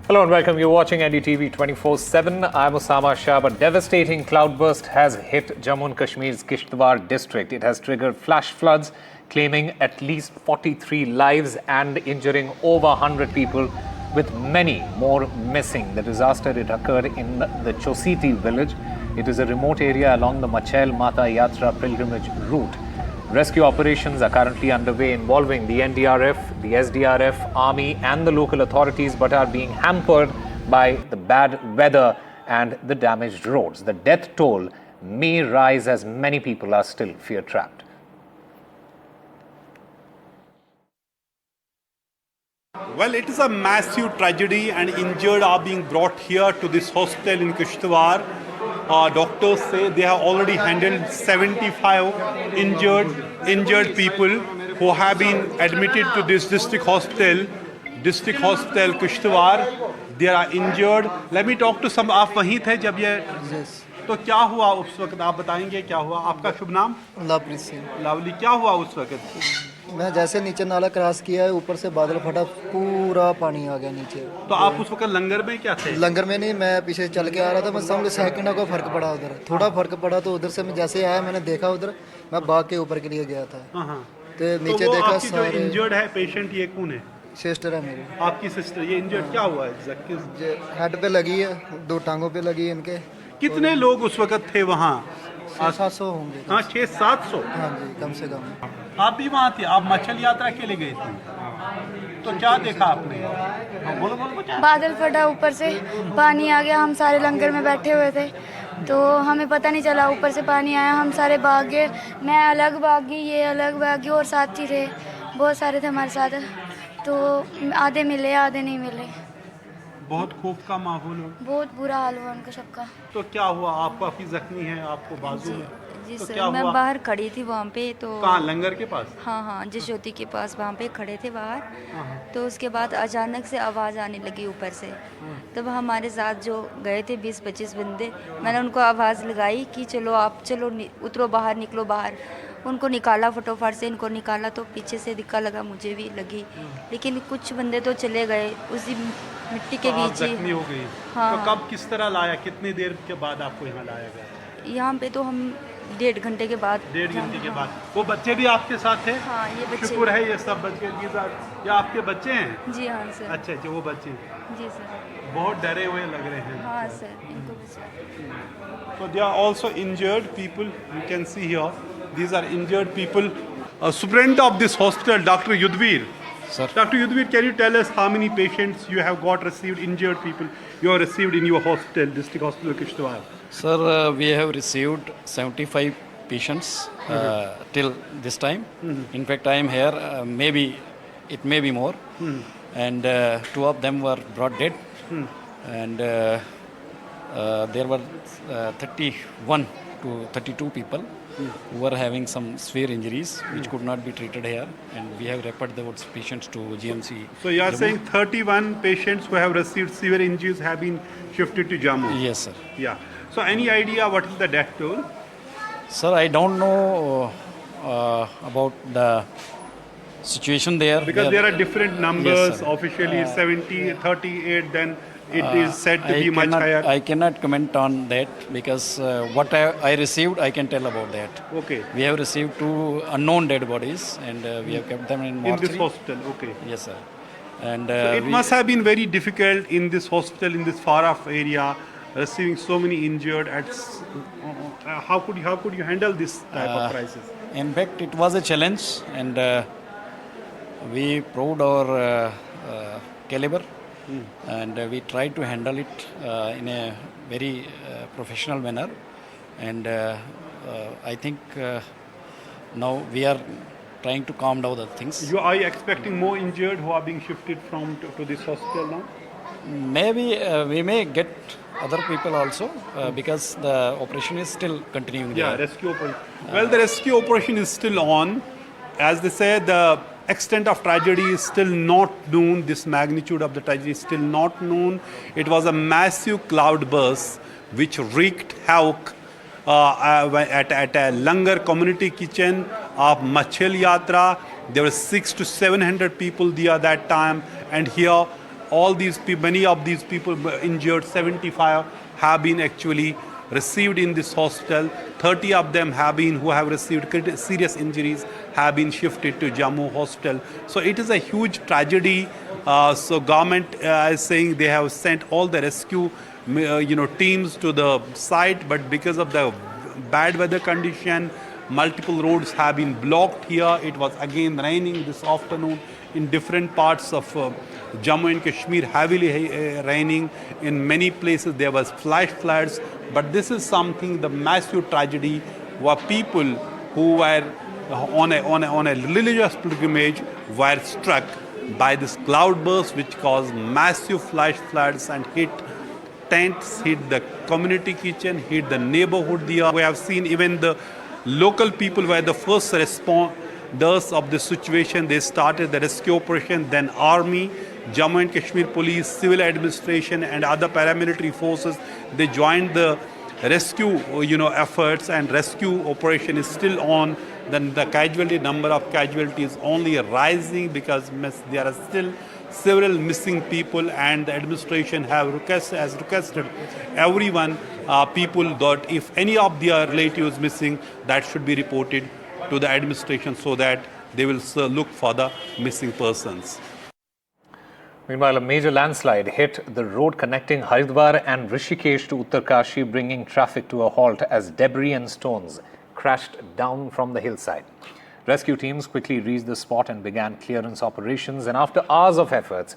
Hello and welcome. You're watching NDTV 24/7. I'm Osama Shah. A devastating cloudburst has hit Jammu and Kashmir's Kishtwar district. It has triggered flash floods, claiming at least 43 lives and injuring over 100 people, with many more missing. The disaster, it occurred in the Chashoti village. It is a remote area along the Machel Mata Yatra pilgrimage route. Rescue operations are currently underway involving the NDRF, the SDRF, Army and the local authorities, but are being hampered by the bad weather and the damaged roads. The death toll may rise as many people are still fear-trapped. Well, it is a massive tragedy and injured are being brought here to this hospital in Kishtwar. Doctors say they have already handled 75 injured people who have been admitted to this district hospital Kishtwar. They are injured. Let me talk to some. आप वहीं थे जब ये तो क्या हुआ उस वक्त, आप बताएंगे क्या हुआ? आपका शुभ नाम? लवली सिंह। लवली, क्या हुआ उस वक्त? मैं जैसे नीचे नाला क्रॉस किया है, ऊपर से बादल फटा, पूरा पानी आ गया नीचे। तो आप उस वक्त लंगर में क्या थे? लंगर में नहीं, मैं पीछे चल के आ रहा था। मैं समझ सेकंडों का फर्क पड़ा, उधर थोड़ा फर्क पड़ा तो उधर से मैं जैसे आया, मैंने देखा उधर, मैं बाग के ऊपर के लिए गया था। तो नीचे तो देखा आपकी जो इंजर्ड है पेशेंट, ये कौन है? सिस्टर है मेरी। आपकी सिस्टर। ये इंजर्ड क्या हुआ है? हेड पे लगी है, 2 टांगों पे लगी है इनके। कितने लोग उस वक्त थे वहाँ? 600-700 होंगे। हाँ, 600-700। हाँ जी, कम से कम। आप भी वहाँ थे? आप मछल यात्रा के लिए गए थे, तो क्या देखा आपने? बोलो बोलो। बादल फटा, ऊपर से पानी आ गया। हम सारे लंगर में बैठे हुए थे तो हमें पता नहीं चला, ऊपर से पानी आया, हम सारे भाग गए। मैं अलग भागी, ये अलग भागी, और साथी थे, बहुत सारे थे हमारे साथ। तो आधे मिले, आधे नहीं मिले। बहुत खौफ का माहौल हो, बहुत बुरा हाल हुआ उनका सबका। तो क्या हुआ? आप काफी जख्मी हैं, आपको बाजू में? जी तो सर, क्या मैं हुआ? बाहर खड़ी थी वहाँ पे। तो कहाँ, लंगर के पास? हाँ, चशोती के पास वहाँ पे खड़े थे बाहर। तो उसके बाद अचानक से आवाज़ आने लगी ऊपर से। तब हमारे साथ जो गए थे 20-25 बंदे, मैंने उनको आवाज़ लगाई कि चलो आप चलो, उतरो बाहर, निकलो बाहर। उनको निकाला, फटोफट से इनको निकाला। तो पीछे से धक्का लगा, मुझे भी लगी, लेकिन कुछ बंदे तो चले गए उसी मिट्टी के बीच ही। जख्मी हो गई। हाँ। तो कब, किस तरह लाया, कितनी देर के बाद आपको यहाँ लाया गया? यहाँ पे तो हम 1.5 घंटे के बाद। 1.5 घंटे के बाद। वो बच्चे भी आपके साथ थे? हाँ, ये बच्चे। शुक्र है, ये सब बच्चे के साथ। ये आपके बच्चे हैं? जी हाँ सर। अच्छा, वो बच्चे जी सर। बहुत डरे हुए लग रहे हैं। हाँ सर, इनको बचा। So they are also injured people. You can see here, these are injured people. Superintendent of this hospital, Dr. Yudhvir. Sir. Dr. Yudhvir, can you tell us how many patients you have received, injured people you have received in your hospital, district hospital Kishtwar? Sir, we have received 75 patients till this time. In fact, I am here, maybe it may be more. And 2 of them were brought dead. And there were 31 to 32 people who were having some severe injuries which could not be treated here, and we have referred those patients to GMC. So you are Jammu. saying 31 patients who have received severe injuries have been shifted to Jammu? Yes, sir. Yeah. So any idea what is the death toll? Sir, I don't know about the situation there. Because there are different numbers. Yes, sir. Officially 70, 38, then it is said to be much higher. I cannot comment on that because what I received, I can tell about that. Okay. We have received 2 unknown dead bodies, and we have kept them in mortuary. In this hospital, okay. Yes, sir. And So it must have been very difficult in this hospital, in this far-off area, receiving so many injured. How could you handle this type of crisis? In fact, it was a challenge, and we proved our caliber, and we tried to handle it in a very professional manner. And I think now we are trying to calm down the things. Are you expecting more injured who are being shifted to this hospital now? Maybe we may get other people also because the operation is still continuing there. Yeah, rescue operation. Well, the rescue operation is still on. As they say, the extent of tragedy is still not known. This magnitude of the tragedy is still not known. It was a massive cloudburst which wreaked havoc at a Langar community kitchen of Machel Yatra. There were 600 to 700 people there that time, and here all these people, many of these people injured, 75 have been actually received in this hospital. 30 of them who have received serious injuries have been shifted to Jammu hospital. So it is a huge tragedy. So government is saying they have sent all the rescue teams to the site, but because of the bad weather condition, multiple roads have been blocked here. It was again raining this afternoon in different parts of Jammu and Kashmir, heavily raining. In many places there was flash floods. But this is something, the massive tragedy, where people who were on a religious pilgrimage were struck by this cloudburst, which caused massive flash floods and hit tents, hit the community kitchen, hit the neighborhood there. We have seen even the local people were the first responders of the situation. They started the rescue operation, then army, Jammu and Kashmir police, civil administration and other paramilitary forces. They joined the rescue efforts, and rescue operation is still on. Then the number of casualties only rising because there are still several missing people, and the administration has requested everyone, people, that if any of their relatives missing, that should be reported to the administration so that they will look for the missing persons. Meanwhile, a major landslide hit the road connecting Haridwar and Rishikesh to Uttarakhand, bringing traffic to a halt as debris and stones crashed down from the hillside. Rescue teams quickly reached the spot and began clearance operations, and after hours of efforts,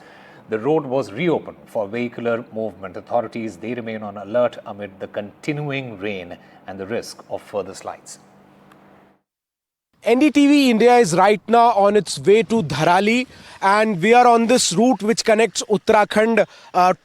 the road was reopened for vehicular movement. Authorities, they remain on alert amid the continuing rain and the risk of further slides. NDTV India is right now on its way to Dharali, and we are on this route which connects Uttarakhand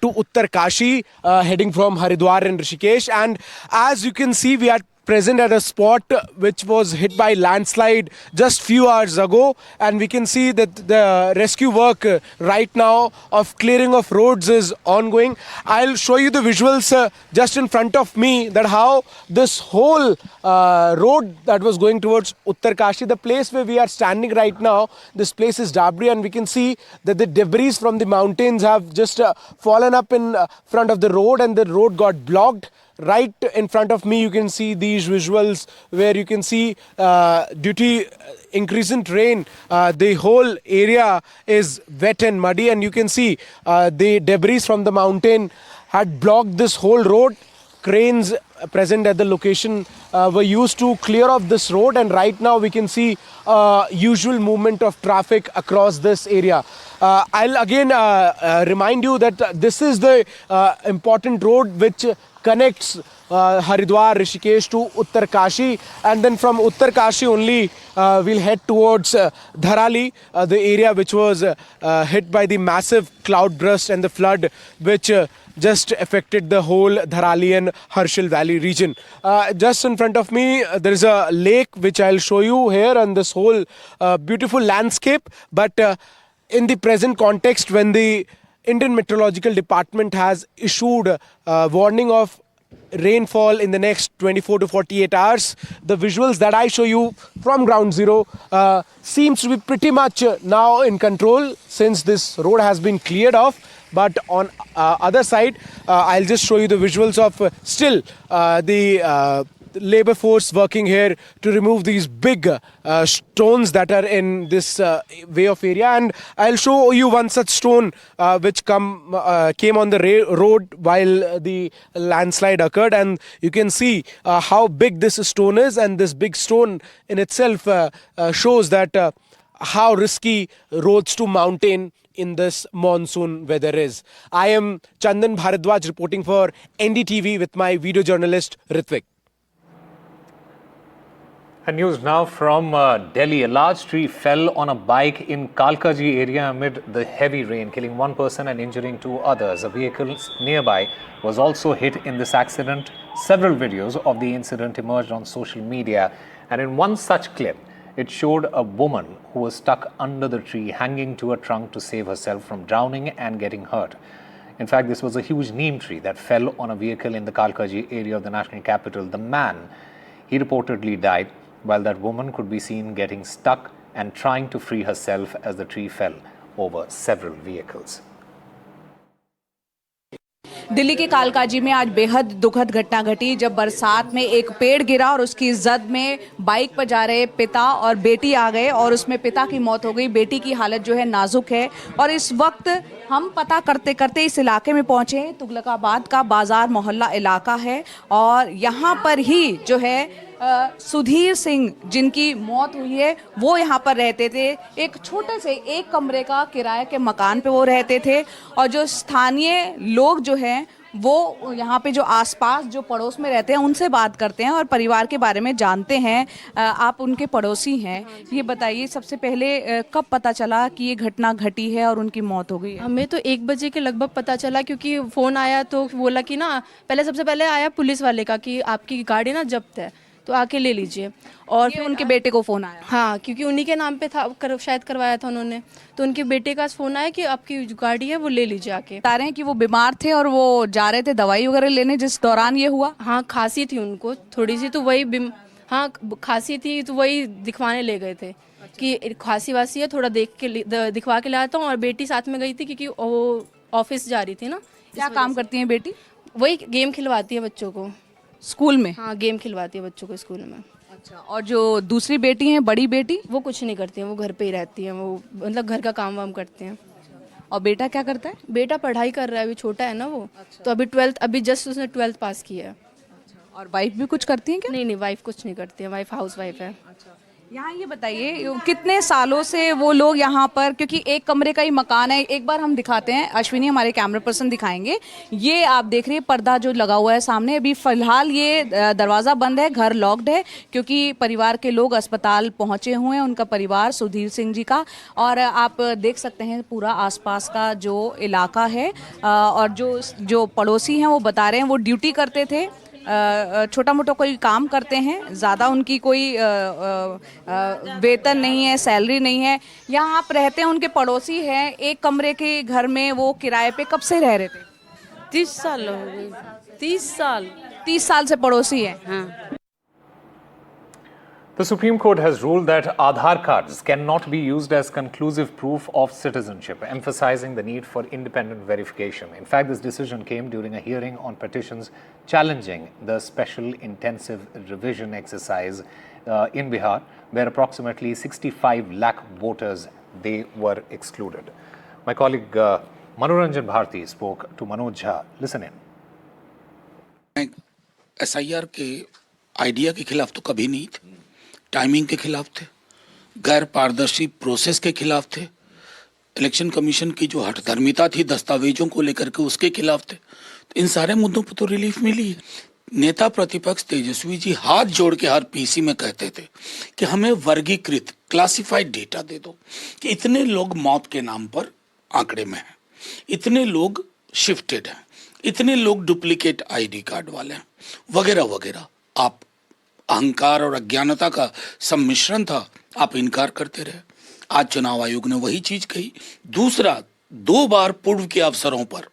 to Uttarakhand, heading from Haridwar and Rishikesh. And as you can see, we are present at a spot which was hit by landslide just few hours ago, and we can see that the rescue work right now of clearing of roads is ongoing. I'll show you the visuals just in front of me, that how this whole road that was going towards Uttarakhand, the place where we are standing right now, this place is debris, and we can see that the debris from the mountains have just fallen up in front of the road, and the road got blocked. Right in front of me, you can see these visuals where you can see due to increasing rain, the whole area is wet and muddy, and you can see the debris from the mountain had blocked this whole road. Cranes present at the location were used to clear off this road, and right now we can see usual movement of traffic across this area. I'll again remind you that this is the important road which connects Haridwar, Rishikesh to Uttarakhand, and then from Uttarakhand only we'll head towards Dharali, the area which was hit by the massive cloudburst and the flood which just affected the whole Dharali and Harshal Valley region. Just in front of me there is a lake which I'll show you here, and this whole beautiful landscape. But in the present context, when the Indian Meteorological Department has issued a warning of rainfall in the next 24 to 48 hours, the visuals that I show you from ground zero seems to be pretty much now in control, since this road has been cleared off. But on other side, I'll just show you the visuals of still the labor force working here to remove these big stones that are in this way of area. And I'll show you one such stone which came on the road while the landslide occurred, and you can see how big this stone is, and this big stone in itself shows that how risky roads to mountain in this monsoon weather is. I am Chandan Bharadwaj reporting for NDTV with my video journalist Ritvik. And news now from Delhi. A large tree fell on a bike in Kalkaji area amid the heavy rain, killing one person and injuring two others. A vehicle nearby was also hit in this accident. Several videos of the incident emerged on social media, and in one such clip, it showed a woman who was stuck under the tree, hanging to a trunk to save herself from drowning and getting hurt. In fact, this was a huge neem tree that fell on a vehicle in the Kalkaji area of the national capital. The man, he reportedly died, while that woman could be seen getting stuck and trying to free herself as the tree fell over several vehicles. Delhi के कालकाजी में आज बेहद दुखद घटना घटी जब बरसात में एक पेड़ गिरा और उसकी जद में बाइक पर जा रहे पिता और बेटी आ गए और उसमें पिता की मौत हो गई। बेटी की हालत जो है नाजुक है और इस वक्त हम पता करते करते इस इलाके में पहुंचे हैं। तुगलकाबाद का बाजार मोहल्ला इलाका है और यहाँ पर ही जो है सुधीर सिंह जिनकी मौत हुई है वो यहाँ पर रहते थे। एक छोटे से एक कमरे का किराए के मकान पे वो रहते थे और जो स्थानीय लोग जो हैं वो यहाँ पे जो आसपास जो पड़ोस में रहते हैं उनसे बात करते हैं और परिवार के बारे में जानते हैं। आप उनके पड़ोसी हैं, ये बताइए सबसे पहले कब पता चला कि ये घटना घटी है और उनकी मौत हो गई है? हमें तो 1 बजे के लगभग पता चला क्योंकि फ़ोन आया तो बोला कि ना सबसे पहले आया पुलिस वाले का कि आपकी गाड़ी ना जब्त है तो आके ले लीजिए। और फिर उनके बेटे को फ़ोन आया? हाँ, क्योंकि उन्हीं के नाम पे था, शायद करवाया था उन्होंने, तो उनके बेटे का फ़ोन आया कि आपकी जो गाड़ी है वो ले लीजिए आके। बता रहे हैं कि वो बीमार थे और वो जा रहे थे दवाई वगैरह लेने जिस दौरान ये हुआ? हाँ, खांसी थी उनको थोड़ी सी, तो वही हाँ खांसी थी तो वही दिखवाने ले गए थे कि खांसी वासी है, थोड़ा दिखवा के लाता हूँ। और बेटी साथ में गई थी क्योंकि वो ऑफिस जा रही थी ना। क्या काम करती हैं बेटी? वही गेम खिलवाती है बच्चों को स्कूल में? हाँ, गेम खिलवाती है बच्चों को स्कूल में। अच्छा, और जो दूसरी बेटी हैं, बड़ी बेटी? वो कुछ नहीं करती हैं, वो घर पे ही रहती हैं, वो मतलब घर का काम वाम करते हैं। और बेटा क्या करता है? बेटा पढ़ाई कर रहा है, अभी छोटा है ना वो। तो अभी 12th, अभी जस्ट उसने 12th पास किया है। और वाइफ भी कुछ करती हैं क्या? नहीं, वाइफ कुछ नहीं करती है, वाइफ हाउस वाइफ है। यहाँ ये बताइए कितने सालों से वो लोग यहाँ पर, क्योंकि एक कमरे का ही मकान है, एक बार हम दिखाते हैं, अश्विनी हमारे कैमरा पर्सन दिखाएंगे। ये आप देख रहे हैं पर्दा जो लगा हुआ है सामने, अभी फिलहाल ये दरवाज़ा बंद है, घर लॉक्ड है क्योंकि परिवार के लोग अस्पताल पहुँचे हुए हैं, उनका परिवार सुधीर सिंह जी का। और आप देख सकते हैं पूरा आसपास का जो इलाका है और जो पड़ोसी हैं वो बता रहे हैं वो ड्यूटी करते थे, छोटा मोटा कोई काम करते हैं, ज़्यादा उनकी कोई वेतन नहीं है, सैलरी नहीं है। यहाँ आप रहते हैं, उनके पड़ोसी हैं, एक कमरे के घर में वो किराए पे कब से रह रहे थे? 30 साल हो गए। 30 साल से पड़ोसी हैं। हाँ। The Supreme Court has ruled that Aadhaar cards cannot be used as conclusive proof of citizenship, emphasizing the need for independent verification. In fact, this decision came during a hearing on petitions challenging the special intensive revision exercise in Bihar, where approximately 65 lakh voters, they were excluded. My colleague Manoranjan Bharti spoke to Manoj Jha. Listen in. SIR के idea के खिलाफ तो कभी नहीं थे, timing के खिलाफ थे, गैर पारदर्शी प्रोसेस के खिलाफ थे, इलेक्शन कमीशन की जो हठधर्मिता थी दस्तावेजों को लेकर के उसके खिलाफ थे। तो इन सारे मुद्दों पर तो रिलीफ मिली है। नेता प्रतिपक्ष तेजस्वी जी हाथ जोड़ के हर पीसी में कहते थे कि हमें वर्गीकृत क्लासिफाइड डेटा दे दो कि इतने लोग मौत के नाम पर आंकड़े में हैं, इतने लोग शिफ्टेड हैं, इतने लोग डुप्लीकेट आईडी कार्ड वाले हैं, वगैरह वगैरह। आप अहंकार और अज्ञानता का सम्मिश्रण था, आप इनकार करते रहे। आज चुनाव आयोग ने वही चीज कही। दूसरा, 2 बार पूर्व के अवसरों पर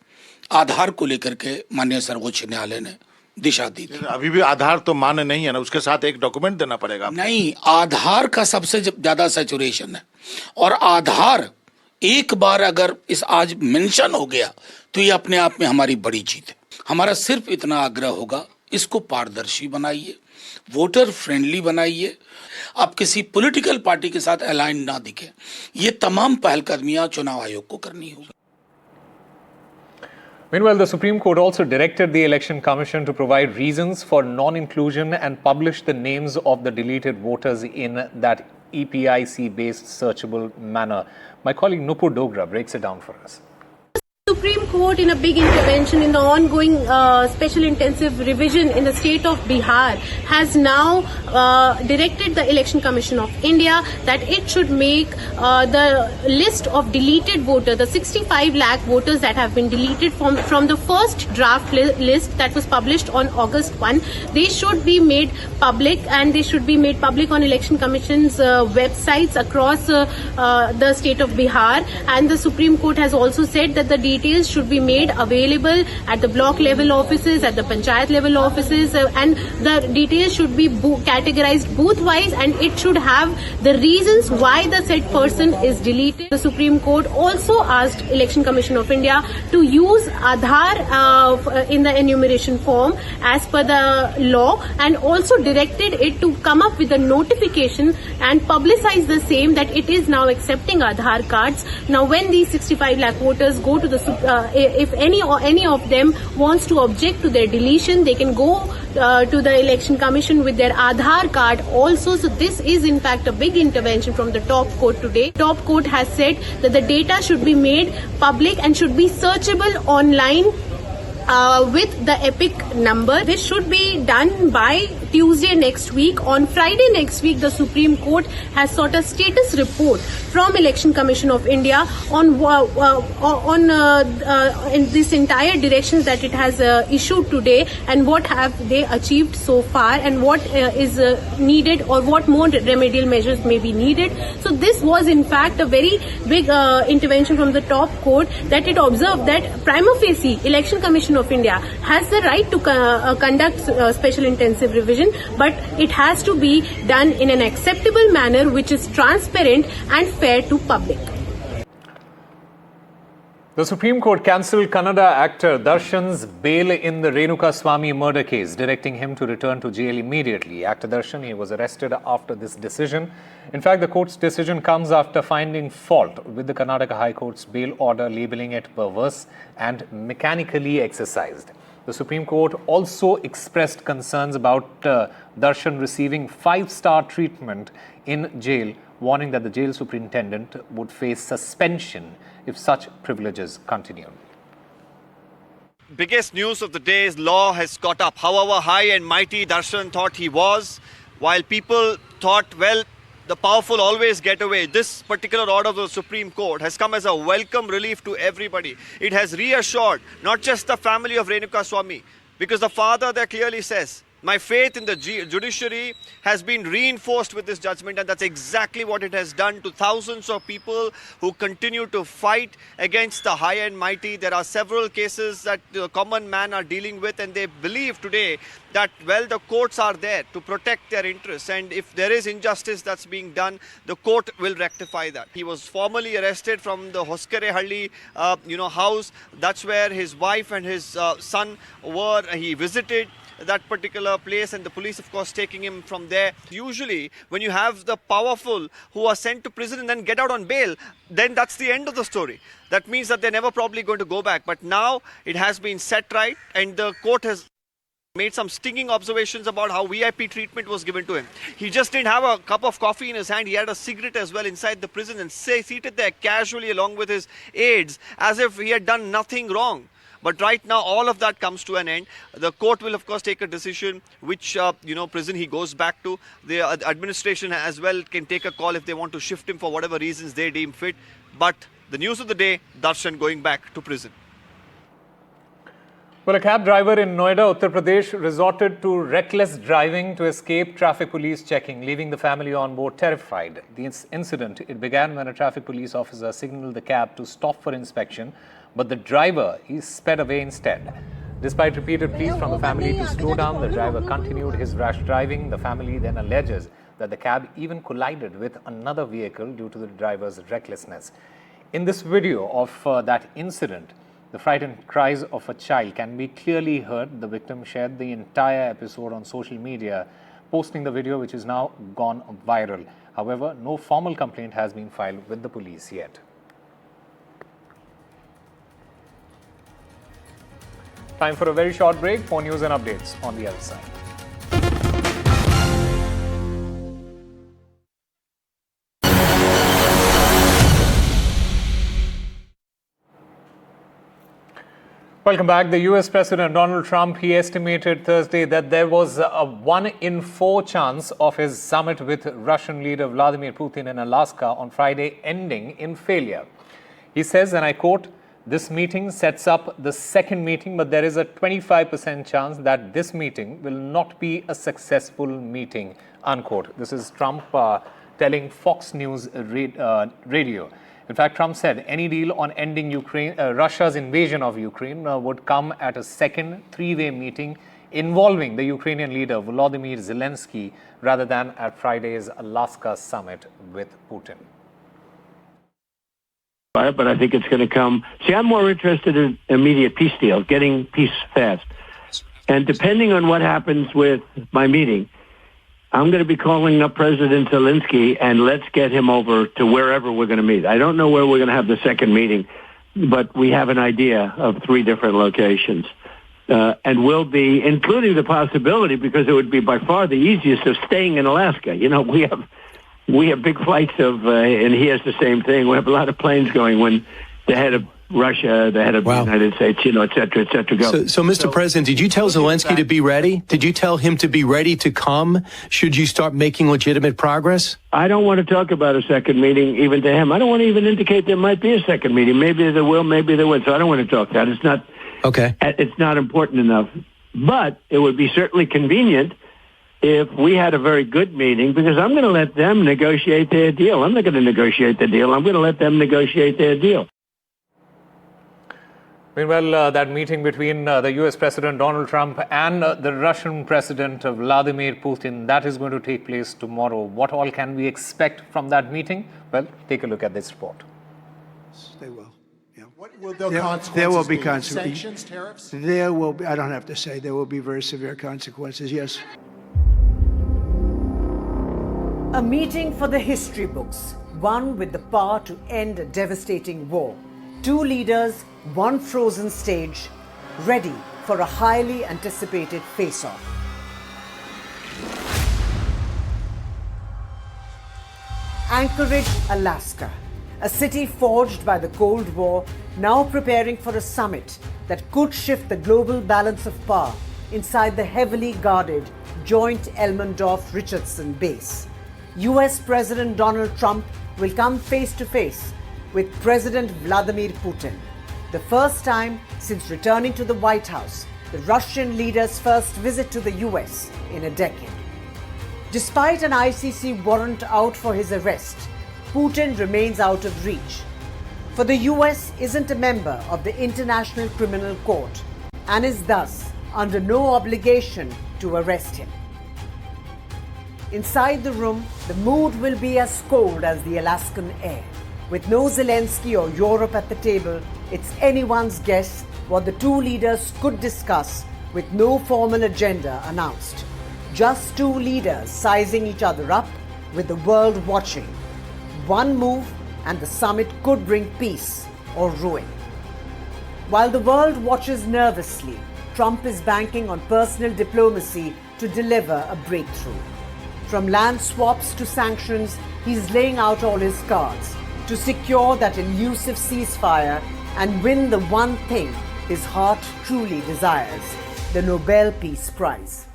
आधार को लेकर के माननीय सर्वोच्च न्यायालय ने दिशा दी थी। अभी भी आधार तो मान्य नहीं है ना, उसके साथ एक डॉक्यूमेंट देना पड़ेगा। नहीं, आधार का सबसे ज्यादा सैचुरेशन है और आधार एक बार अगर इस आज मेंशन हो गया तो ये अपने आप में हमारी बड़ी जीत है। हमारा सिर्फ इतना आग्रह होगा, इसको पारदर्शी बनाइए, वोटर फ्रेंडली बनाइए, आप किसी पॉलिटिकल पार्टी के साथ अलाइन ना दिखे। ये तमाम पहलकदमियां चुनाव आयोग को करनी होगी। Meanwhile, the Supreme Court also directed the Election Commission to provide reasons for non-inclusion and publish the names of the deleted voters in that EPIC-based searchable manner. My colleague Nupur Dogra breaks it down for us. Supreme Court, in a big intervention in the ongoing special intensive revision in the state of Bihar, has now directed the Election Commission of India that it should make the list of deleted voters, the 65 lakh voters that have been deleted from the first draft list that was published on August 1, they should be made public, and they should be made public on Election Commission's websites across the state of Bihar. And the Supreme Court has also said that the details should be made available at the block level offices, at the panchayat level offices, and the details should be categorized booth-wise, and it should have the reasons why the said person is deleted. The Supreme Court also asked Election Commission of India to use Aadhaar in the enumeration form as per the law, and also directed it to come up with a notification and publicize the same that it is now accepting Aadhaar cards. Now, when these 65 lakh voters go to the, if any of them wants to object to their deletion, they can go to the Election Commission with their Aadhaar card also. So this is in fact a big intervention from the top court today. Top court has said that the data should be made public and should be searchable online with the EPIC number. This should be done by Tuesday next week. On Friday next week, the Supreme Court has sought a status report from Election Commission of India on in this entire directions that it has issued today, and what have they achieved so far, and what is needed, or what more remedial measures may be needed. So this was in fact a very big intervention from the top court, that it observed that prima facie Election Commission of India has the right to conduct special intensive revision, but it has to be done in an acceptable manner which is transparent and fair to public. The Supreme Court cancelled Kannada actor Darshan's bail in the Reukas Swami murder case, directing him to return to jail immediately. Actor Darshan, he was arrested after this decision. In fact, the court's decision comes after finding fault with the Karnataka High Court's bail order, labelling it perverse and mechanically exercised. The Supreme Court also expressed concerns about Darshan receiving 5-star treatment in jail, warning that the jail superintendent would face suspension if such privileges continue. Biggest news of the day is law has caught up. However high and mighty Darshan thought he was, while people thought, well, the powerful always get away, this particular order of the Supreme Court has come as a welcome relief to everybody. It has reassured not just the family of Reukas Swami, because the father there clearly says, my faith in the judiciary has been reinforced with this judgment, and that's exactly what it has done to thousands of people who continue to fight against the high and mighty. There are several cases that the common man are dealing with, and they believe today that, well, the courts are there to protect their interests, and if there is injustice that's being done, the court will rectify that. He was formally arrested from the Hoskerehalli, house. That's where his wife and his son were. He visited that particular place, and the police, of course, taking him from there. Usually when you have the powerful who are sent to prison and then get out on bail, then that's the end of the story. That means that they're never probably going to go back. But now it has been set right, and the court has made some stinging observations about how VIP treatment was given to him. He just didn't have a cup of coffee in his hand. He had a cigarette as well inside the prison, and seated there casually along with his aides, as if he had done nothing wrong. But right now, all of that comes to an end. The court will, of course, take a decision which, prison he goes back to. The administration as well can take a call if they want to shift him for whatever reasons they deem fit. But the news of the day, Darshan going back to prison. Well, a cab driver in Noida, Uttar Pradesh, resorted to reckless driving to escape traffic police checking, leaving the family on board terrified. The incident, it began when a traffic police officer signaled the cab to stop for inspection, but the driver, he sped away instead. Despite repeated pleas from the family to slow down, the driver continued his rash driving. The family then alleges that the cab even collided with another vehicle due to the driver's recklessness. In this video of that incident, the frightened cries of a child can be clearly heard. The victim shared the entire episode on social media, posting the video, which is now gone viral. However, no formal complaint has been filed with the police yet. Time for a very short break. More news and updates on the other side. Welcome back. The US President Donald Trump, he estimated Thursday that there was a 1 in 4 chance of his summit with Russian leader Vladimir Putin in Alaska on Friday ending in failure. He says, and I quote, "This meeting sets up the second meeting, but there is a 25% chance that this meeting will not be a successful meeting," unquote. This is Trump telling Fox News radio. In fact, Trump said any deal on ending Russia's invasion of Ukraine would come at a second three-way meeting involving the Ukrainian leader Volodymyr Zelensky rather than at Friday's Alaska summit with Putin. But I think it's going to come. See, I'm more interested in immediate peace deal, getting peace fast. And depending on what happens with my meeting, I'm going to be calling up President Zelensky and let's get him over to wherever we're going to meet. I don't know where we're going to have the second meeting, but we have an idea of 3 different locations. And we'll be including the possibility, because it would be by far the easiest, of staying in Alaska. You know, we have big flights of, and he has the same thing. We have a lot of planes going when the head of Russia, the head of the United States, you know, et cetera, go. So, Mr. President, did you tell Zelensky to be ready? Did you tell him to be ready to come should you start making legitimate progress? I don't want to talk about a second meeting even to him. I don't want to even indicate there might be a second meeting. Maybe there will, maybe there won't. So I don't want to talk that. It's not. Okay. It's not important enough. But it would be certainly convenient if we had a very good meeting, because I'm going to let them negotiate their deal. I'm not going to negotiate the deal. I'm going to let them negotiate their deal. Meanwhile, that meeting between the US President Donald Trump and the Russian President Vladimir Putin, that is going to take place tomorrow. What all can we expect from that meeting? Well, take a look at this report. They will. There will be consequences. Sanctions, tariffs? There will be, I don't have to say, there will be very severe consequences, yes. A meeting for the history books, one with the power to end a devastating war. 2 leaders, 1 frozen stage, ready for a highly anticipated face-off. Anchorage, Alaska, a city forged by the Cold War, now preparing for a summit that could shift the global balance of power inside the heavily guarded joint Elmendorf-Richardson base. US President Donald Trump will come face-to-face with President Vladimir Putin. The first time since returning to the White House, the Russian leader's first visit to the US in a decade. Despite an ICC warrant out for his arrest, Putin remains out of reach. For the US isn't a member of the International Criminal Court and is thus under no obligation to arrest him. Inside the room, the mood will be as cold as the Alaskan air. With no Zelensky or Europe at the table, it's anyone's guess what the 2 leaders could discuss with no formal agenda announced. Just 2 leaders sizing each other up with the world watching. One move and the summit could bring peace or ruin. While the world watches nervously, Trump is banking on personal diplomacy to deliver a breakthrough. From land swaps to sanctions, he's laying out all his cards to secure that elusive ceasefire and win the one thing his heart truly desires, the Nobel Peace Prize.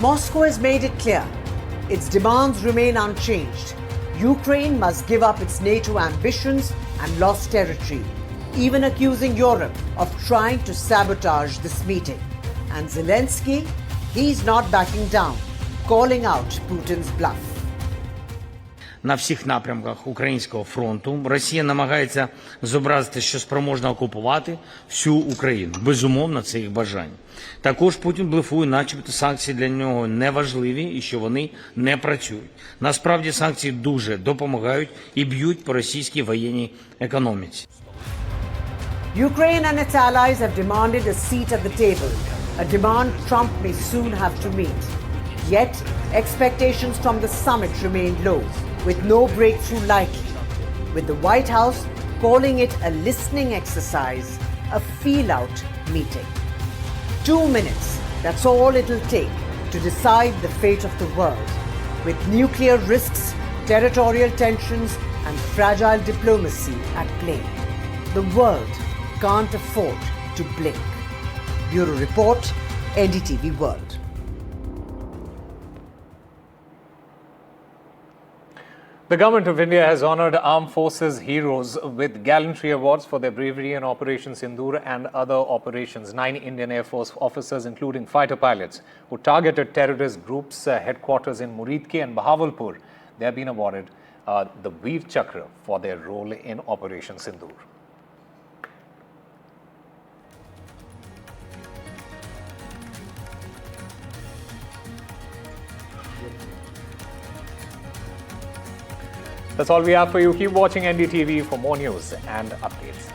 Moscow has made it clear its demands remain unchanged. Ukraine must give up its NATO ambitions and lost territory, even accusing Europe of trying to sabotage this meeting. And Zelensky, he's not backing down, calling out Putin's bluff. На всіх напрямках українського фронту Росія намагається зобразити, що спроможна окупувати всю Україну. Безумовно, це їх бажання. Також Путін блефує, начебто санкції для нього не важливі і що вони не працюють. Насправді санкції дуже допомагають і б'ють по російській воєнній економіці. Ukraine and its allies have demanded a seat at the table, a demand Trump may soon have to meet. Yet, expectations from the summit remain low, with no breakthrough likely, with the White House calling it a listening exercise, a feel-out meeting. 2 minutes, that's all it'll take to decide the fate of the world, with nuclear risks, territorial tensions, and fragile diplomacy at play. The world can't afford to blink. Bureau Report, NDTV World. The government of India has honoured armed forces heroes with gallantry awards for their bravery in Operation Sindoor and other operations. 9 Indian Air Force officers, including fighter pilots, who targeted terrorist groups' headquarters in Muridke and Bahawalpur, they have been awarded the Veer Chakra for their role in Operation Sindoor. That's all we have for you. Keep watching NDTV for more news and updates.